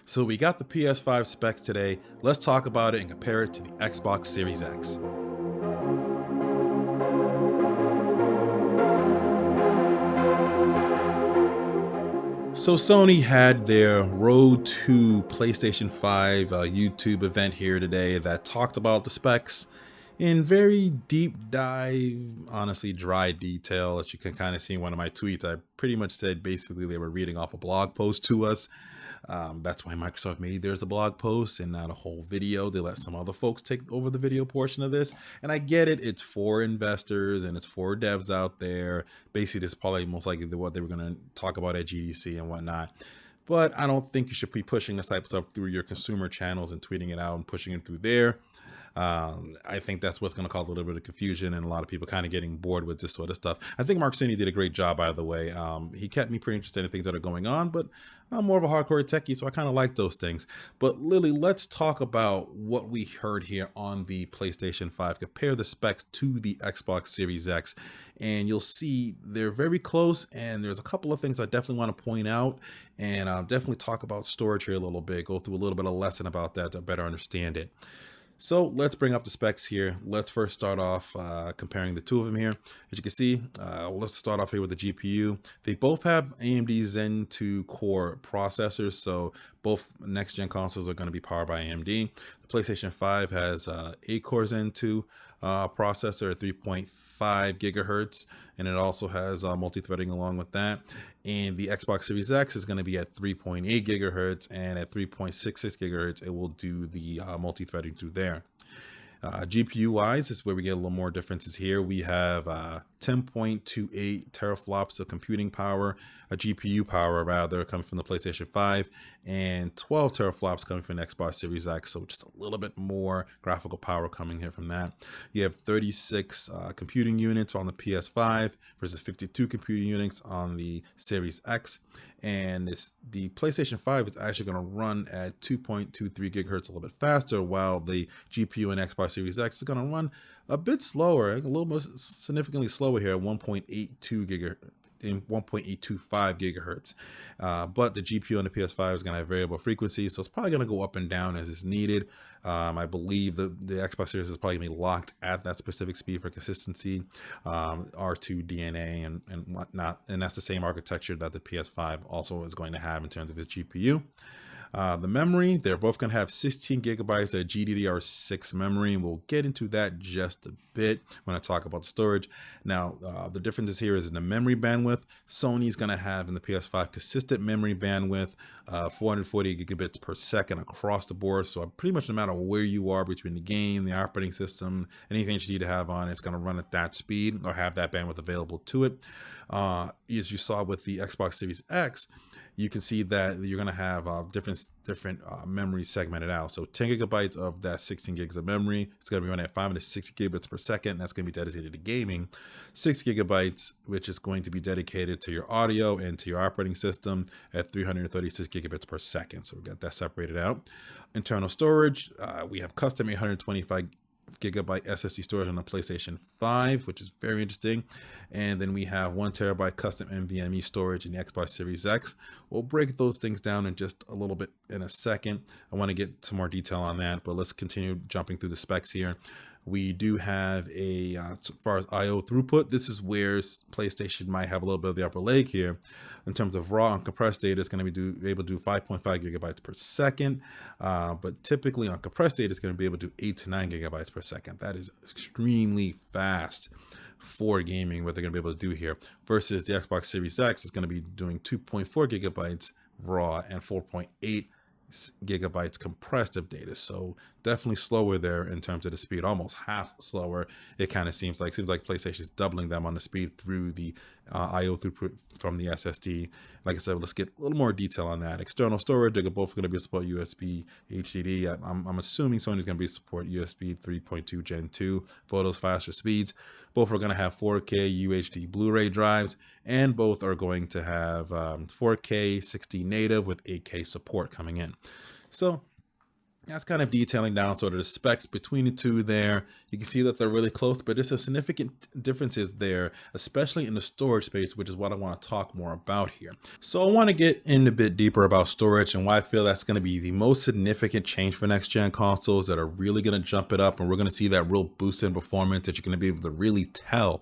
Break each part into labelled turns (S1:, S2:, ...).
S1: So we got the PS5 specs today. Let's talk about it and compare it to the Xbox Series X. So Sony had their Road to PlayStation 5 YouTube event here today that talked about the specs in very deep dive, honestly dry detail. As you can kind of see in one of my tweets, I pretty much said basically they were reading off a blog post to us. That's why Microsoft made there's a blog post and not a whole video. They let some other folks take over the video portion of this. And I get it. It's for investors and it's for devs out there. Basically, this is probably most likely what they were going to talk about at GDC and whatnot. But I don't think you should be pushing this type of stuff through your consumer channels and tweeting it out and pushing it through there. I think that's what's going to cause a little bit of confusion and a lot of people kind of getting bored with this sort of stuff. I think Mark Cerny did a great job, by the way. He kept me pretty interested in things that are going on, but I'm more of a hardcore techie, so I kind of like those things. But Lily, let's talk about what we heard here on the PlayStation 5. Compare the specs to the Xbox Series X, and you'll see they're very close, and there's a couple of things I definitely want to point out, and I'll definitely talk about storage here a little bit, go through a little bit of lesson about that to better understand it. So let's bring up the specs here. Let's first start off comparing the two of them here. As you can see, let's start off here with the GPU. They both have AMD Zen 2 core processors, so both next-gen consoles are going to be powered by AMD. The PlayStation 5 has 8-core Zen 2 processor at 3.5 gigahertz, and it also has multi-threading along with that. And the Xbox Series X is going to be at 3.8 gigahertz, and at 3.66 gigahertz, it will do the multi-threading through there. GPU wise is where we get a little more differences here. We have 10.28 teraflops of computing power, a GPU power rather, coming from the PlayStation 5, and 12 teraflops coming from the Xbox Series X. So just a little bit more graphical power coming here from that. You have 36 computing units on the PS5 versus 52 computing units on the Series X. And the PlayStation 5 is actually going to run at 2.23 gigahertz, a little bit faster, while the GPU and Xbox Series X is going to run a bit slower, a little more significantly slower here at 1.82 gigahertz. In 1.825 gigahertz, but the GPU on the PS5 is going to have variable frequency, so it's probably going to go up and down as it's needed. I believe the Xbox Series is probably going to be locked at that specific speed for consistency, R2 DNA and whatnot, and that's the same architecture that the PS5 also is going to have in terms of its GPU. The memory, they're both going to have 16 gigabytes of GDDR6 memory, and we'll get into that just a bit when I talk about the storage. Now, the differences here is in the memory bandwidth. Sony's going to have in the PS5 consistent memory bandwidth, 440 gigabits per second across the board. So pretty much no matter where you are between the game, the operating system, anything that you need to have on, it's going to run at that speed or have that bandwidth available to it. As you saw with the Xbox Series X, you can see that you're going to have different memory segmented out. So 10 gigabytes of that 16 gigs of memory, it's going to be running at 560 gigabits per second. That's going to be dedicated to gaming. 6 gigabytes, which is going to be dedicated to your audio and to your operating system at 336 gigabits per second. So we got that separated out. Internal storage, we have custom 825 gigabyte SSD storage on the PlayStation 5, which is very interesting. And then we have 1 terabyte custom NVMe storage in the Xbox Series X. We'll break those things down in just a little bit in a second. I want to get some more detail on that, but let's continue jumping through the specs here. We do have as far as IO throughput, this is where PlayStation might have a little bit of the upper leg here. In terms of raw and compressed data, it's going to be able to do 5.5 gigabytes per second. But typically on compressed data, it's going to be able to do 8 to 9 gigabytes per second. That is extremely fast for gaming, what they're going to be able to do here. Versus the Xbox Series X is going to be doing 2.4 gigabytes raw and 4.8 gigabytes compressed of data. So definitely slower there in terms of the speed, almost half slower. It kind of seems like PlayStation is doubling them on the speed through the IO throughput from the SSD. Like I said, let's get a little more detail on that. External storage, they're both going to be support USB HDD. I'm assuming Sony's going to be support USB 3.2 Gen 2 for those faster speeds. Both are going to have 4K UHD Blu-ray drives, and both are going to have 4K 60 native with 8K support coming in. So That's kind of detailing down sort of the specs between the two there. You can see that they're really close, but there's a significant differences there, especially in the storage space, which is what I want to talk more about here. So I want to get in a bit deeper about storage and why I feel that's going to be the most significant change for next gen consoles that are really going to jump it up, and we're going to see that real boost in performance that you're going to be able to really tell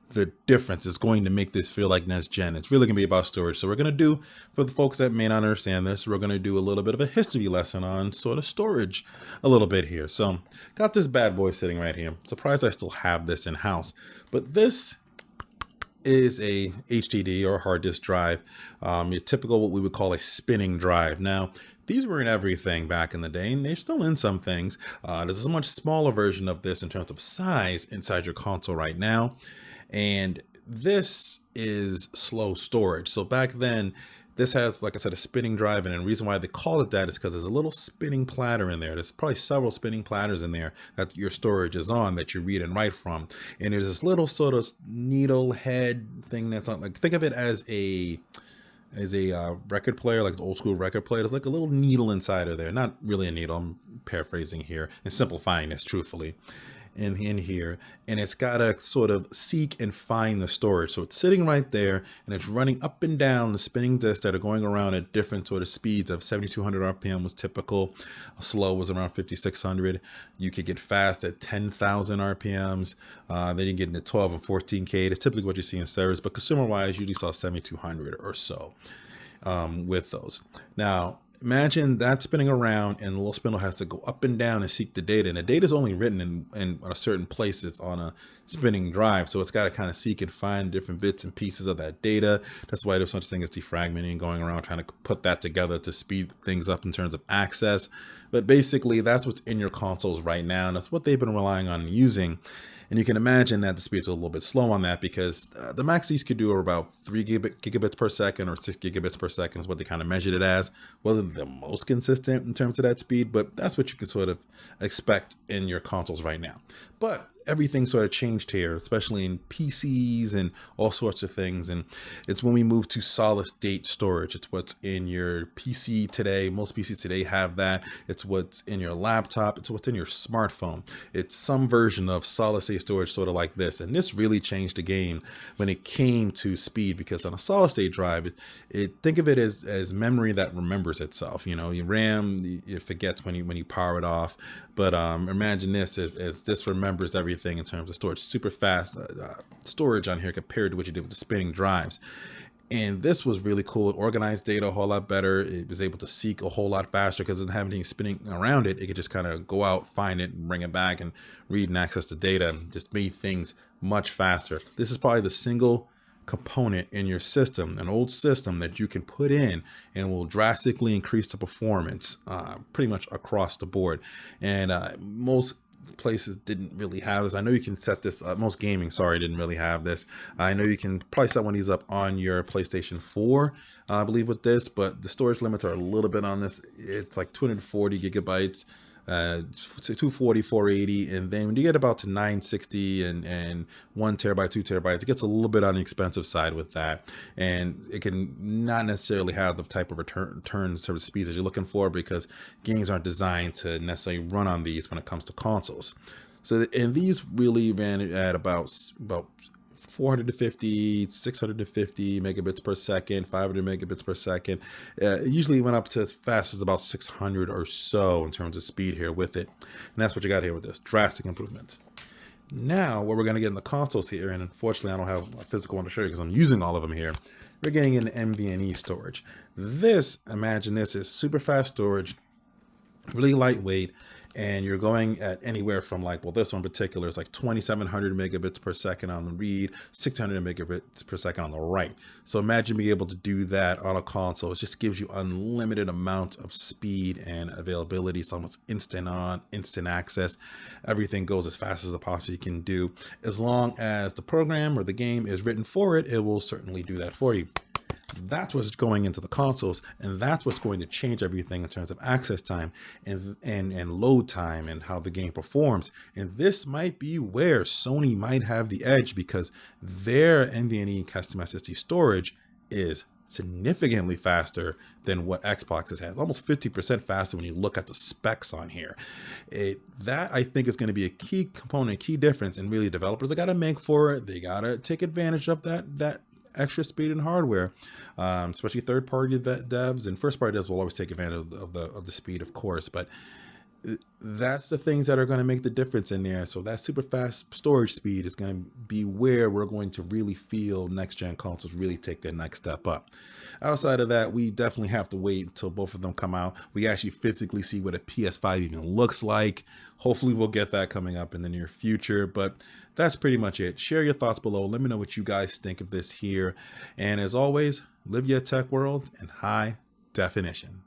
S1: the difference is going to make this feel like next gen. It's really gonna be about storage. So we're gonna do, for the folks that may not understand this, we're gonna do a little bit of a history lesson on sort of storage a little bit here. So got this bad boy sitting right here. Surprised I still have this in house, but this is a HDD or hard disk drive, your typical what we would call a spinning drive. Now, these were in everything back in the day, and they're still in some things. There's a much smaller version of this in terms of size inside your console right now. And this is slow storage. So back then, this has, like I said, a spinning drive, and the reason why they call it that is because there's a little spinning platter in there. There's probably several spinning platters in there that your storage is on that you read and write from. And there's this little sort of needle head thing that's on, like, think of it as a record player, like the old school record player. There's like a little needle inside of there. Not really a needle, I'm paraphrasing here and simplifying this truthfully. In here, and it's got to sort of seek and find the storage. So it's sitting right there, and it's running up and down the spinning disks that are going around at different sort of speeds. Of 7,200 RPM was typical. Slow was around 5,600. You could get fast at 10,000 RPMs. Then you get into 12 and 14K. It's typically what you see in servers, but consumer-wise, you usually saw 7,200 or so with those. Now, imagine that spinning around, and the little spindle has to go up and down and seek the data. And the data is only written in a certain place. It's on a spinning drive. So it's got to kind of seek and find different bits and pieces of that data. That's why there's such thing as defragmenting, going around trying to put that together to speed things up in terms of access. But basically, that's what's in your consoles right now. And that's what they've been relying on using. And you can imagine that the speeds are a little bit slow on that, because the max these could do are about 3 gigabits per second or 6 gigabits per second is what they kind of measured it as. Wasn't the most consistent in terms of that speed, but that's what you can sort of expect in your consoles right now. But everything sort of changed here, especially in PCs and all sorts of things. And it's when we move to solid state storage. It's what's in your PC today. Most PCs today have that. It's what's in your laptop. It's what's in your smartphone. It's some version of solid state storage, sort of like this. And this really changed the game when it came to speed, because on a solid state drive, think of it as memory that remembers itself. You know, your RAM, it forgets when you power it off. But imagine this as this remembers everything in terms of storage. Super fast storage on here compared to what you did with the spinning drives. And this was really cool. It organized data a whole lot better. It was able to seek a whole lot faster because it didn't have anything spinning around it. It could just kind of go out, find it, and bring it back and read and access the data. And just made things much faster. This is probably the single component in your system, an old system that you can put in and will drastically increase the performance pretty much across the board. And most places didn't really have this. I know you can set this up. Most gaming, didn't really have this. I know you can probably set one of these up on your PlayStation 4, I believe, with this, but the storage limits are a little bit on this. It's like 240 gigabytes. 240, 480, and then when you get about to 960 and 1 terabyte, 2 terabytes, it gets a little bit on the expensive side with that, and it can not necessarily have the type of return sort of speeds that you're looking for, because games aren't designed to necessarily run on these when it comes to consoles. So, and these really ran at about 450, 650 megabits per second, 500 megabits per second. It usually went up to as fast as about 600 or so in terms of speed here with it. And that's what you got here with this, drastic improvements. Now, what we're going to get in the consoles here, and unfortunately I don't have a physical one to show you because I'm using all of them here, we're getting into NVMe storage. This, imagine this, is super fast storage, really lightweight, and you're going at anywhere from this one in particular is like 2,700 megabits per second on the read, 600 megabits per second on the write. So imagine being able to do that on a console. It just gives you unlimited amounts of speed and availability. It's almost instant on, instant access. Everything goes as fast as it possibly can do. As long as the program or the game is written for it, it will certainly do that for you. That's what's going into the consoles, and that's what's going to change everything in terms of access time and load time and how the game performs. And this might be where Sony might have the edge, because their NVMe custom SSD storage is significantly faster than what Xbox has, almost 50% faster when you look at the specs on here. That I think is going to be a key component, key difference, and really developers are got to make for it. They got to take advantage of that extra speed in hardware, especially third-party devs, and first-party devs will always take advantage of the speed, of course, but that's the things that are going to make the difference in there. So that super fast storage speed is going to be where we're going to really feel next gen consoles really take their next step up. Outside of that, we definitely have to wait until both of them come out. We actually physically see what a PS5 even looks like. Hopefully we'll get that coming up in the near future, but that's pretty much it. Share your thoughts below. Let me know what you guys think of this here. And as always, live your tech world in high definition.